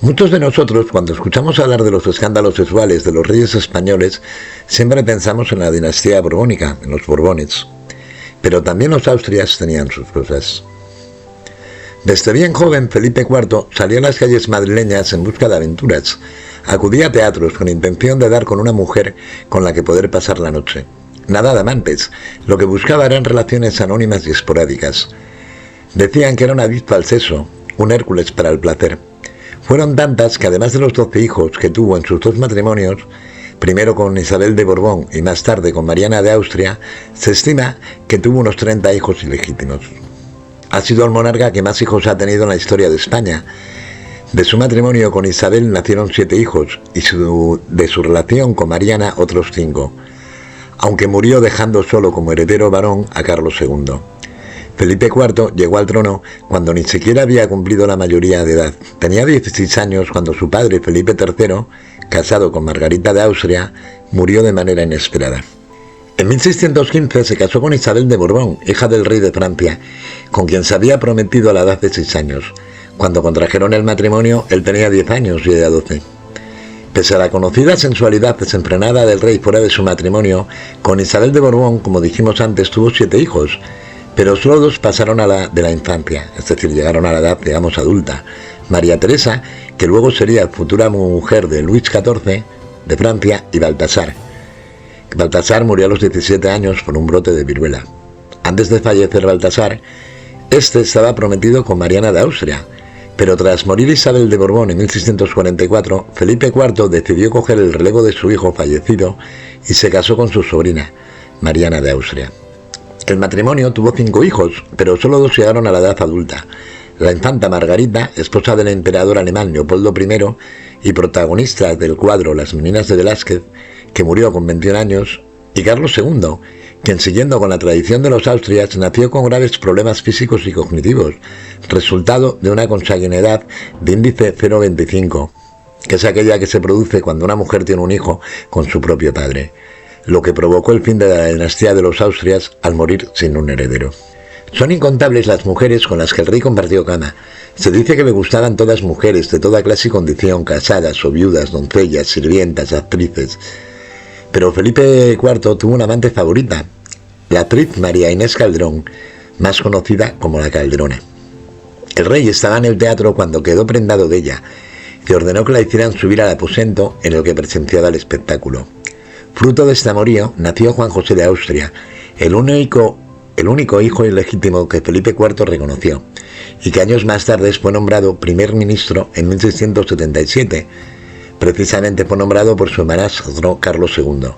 Muchos de nosotros, cuando escuchamos hablar de los escándalos sexuales de los reyes españoles, siempre pensamos en la dinastía borbónica, en los Borbones. Pero también los Austrias tenían sus cosas. Desde bien joven, Felipe IV salió a las calles madrileñas en busca de aventuras. Acudía a teatros con intención de dar con una mujer con la que poder pasar la noche. Nada de amantes, lo que buscaba eran relaciones anónimas y esporádicas. Decían que era un adicto al sexo, un Hércules para el placer. Fueron tantas que además de los 12 hijos que tuvo en sus dos matrimonios, primero con Isabel de Borbón y más tarde con Mariana de Austria, se estima que tuvo unos 30 hijos ilegítimos. Ha sido el monarca que más hijos ha tenido en la historia de España. De su matrimonio con Isabel nacieron 7 hijos y de su relación con Mariana otros 5, aunque murió dejando solo como heredero varón a Carlos II. Felipe IV llegó al trono cuando ni siquiera había cumplido la mayoría de edad. Tenía 16 años cuando su padre, Felipe III, casado con Margarita de Austria, murió de manera inesperada. En 1615 se casó con Isabel de Borbón, hija del rey de Francia, con quien se había prometido a la edad de 6 años. Cuando contrajeron el matrimonio, él tenía 10 años y ella 12. Pese a la conocida sensualidad desenfrenada del rey fuera de su matrimonio, con Isabel de Borbón, como dijimos antes, tuvo 7 hijos, pero solo 2 pasaron de la infancia, es decir, llegaron a la edad, digamos, adulta. María Teresa, que luego sería futura mujer de Luis XIV de Francia, y Baltasar. Baltasar murió a los 17 años por un brote de viruela. Antes de fallecer Baltasar, este estaba prometido con Mariana de Austria, pero tras morir Isabel de Borbón en 1644, Felipe IV decidió coger el relevo de su hijo fallecido y se casó con su sobrina, Mariana de Austria. El matrimonio tuvo 5 hijos, pero solo 2 llegaron a la edad adulta. La infanta Margarita, esposa del emperador alemán Leopoldo I y protagonista del cuadro Las meninas de Velázquez, que murió con 21 años, y Carlos II, quien siguiendo con la tradición de los Austrias nació con graves problemas físicos y cognitivos, resultado de una consanguinidad de índice 0,25, que es aquella que se produce cuando una mujer tiene un hijo con su propio padre, lo que provocó el fin de la dinastía de los Austrias al morir sin un heredero. Son incontables las mujeres con las que el rey compartió cama. Se dice que le gustaban todas mujeres de toda clase y condición, casadas o viudas, doncellas, sirvientas, actrices. Pero Felipe IV tuvo una amante favorita, la actriz María Inés Calderón, más conocida como la Calderona. El rey estaba en el teatro cuando quedó prendado de ella, que ordenó que la hicieran subir al aposento en el que presenciaba el espectáculo. Fruto de este amorío nació Juan José de Austria, el único hijo ilegítimo que Felipe IV reconoció, y que años más tarde fue nombrado primer ministro en 1677, precisamente fue nombrado por su hermanastro Carlos II,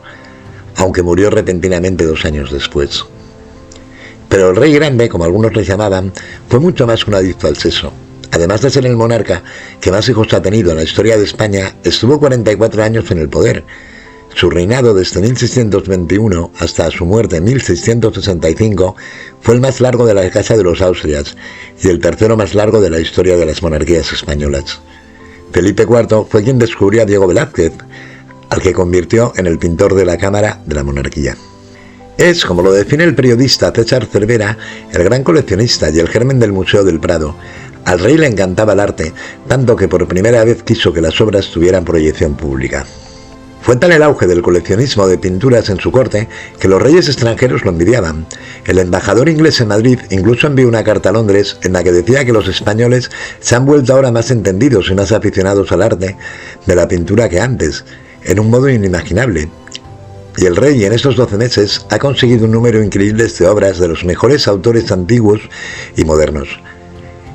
aunque murió repentinamente 2 años después. Pero el rey grande, como algunos le llamaban, fue mucho más que un adicto al sexo. Además de ser el monarca que más hijos ha tenido en la historia de España, estuvo 44 años en el poder. Su reinado desde 1621 hasta su muerte en 1665 fue el más largo de la Casa de los Austrias y el tercero más largo de la historia de las monarquías españolas. Felipe IV fue quien descubrió a Diego Velázquez, al que convirtió en el pintor de la Cámara de la Monarquía. Es, como lo define el periodista César Cervera, el gran coleccionista y el germen del Museo del Prado. Al rey le encantaba el arte, tanto que por primera vez quiso que las obras tuvieran proyección pública. Fue tal el auge del coleccionismo de pinturas en su corte que los reyes extranjeros lo envidiaban. El embajador inglés en Madrid incluso envió una carta a Londres en la que decía que los españoles se han vuelto ahora más entendidos y más aficionados al arte de la pintura que antes, en un modo inimaginable. Y el rey en estos 12 meses ha conseguido un número increíble de obras de los mejores autores antiguos y modernos.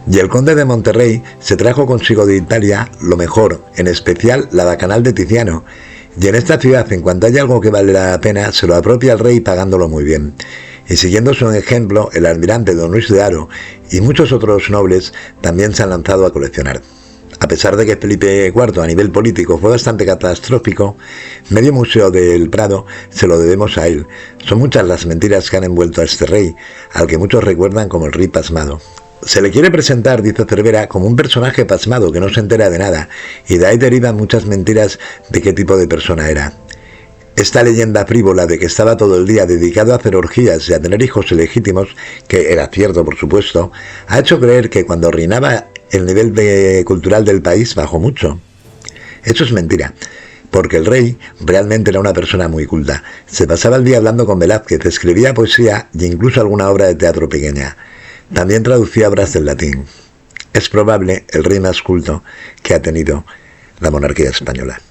Y el conde de Monterrey se trajo consigo de Italia lo mejor, en especial la Bacanal de Tiziano. Y en esta ciudad, en cuanto haya algo que vale la pena, se lo apropia el rey pagándolo muy bien. Y siguiendo su ejemplo, el almirante don Luis de Haro y muchos otros nobles también se han lanzado a coleccionar. A pesar de que Felipe IV a nivel político fue bastante catastrófico, medio museo del Prado se lo debemos a él. Son muchas las mentiras que han envuelto a este rey, al que muchos recuerdan como el rey pasmado. Se le quiere presentar, dice Cervera, como un personaje pasmado que no se entera de nada, y de ahí derivan muchas mentiras de qué tipo de persona era. Esta leyenda frívola de que estaba todo el día dedicado a hacer orgías y a tener hijos ilegítimos, que era cierto por supuesto, ha hecho creer que cuando reinaba el nivel cultural del país bajó mucho. Eso es mentira, porque el rey realmente era una persona muy culta. Se pasaba el día hablando con Velázquez, escribía poesía e incluso alguna obra de teatro pequeña. También traducía obras del latín. Es probable el rey más culto que ha tenido la monarquía española.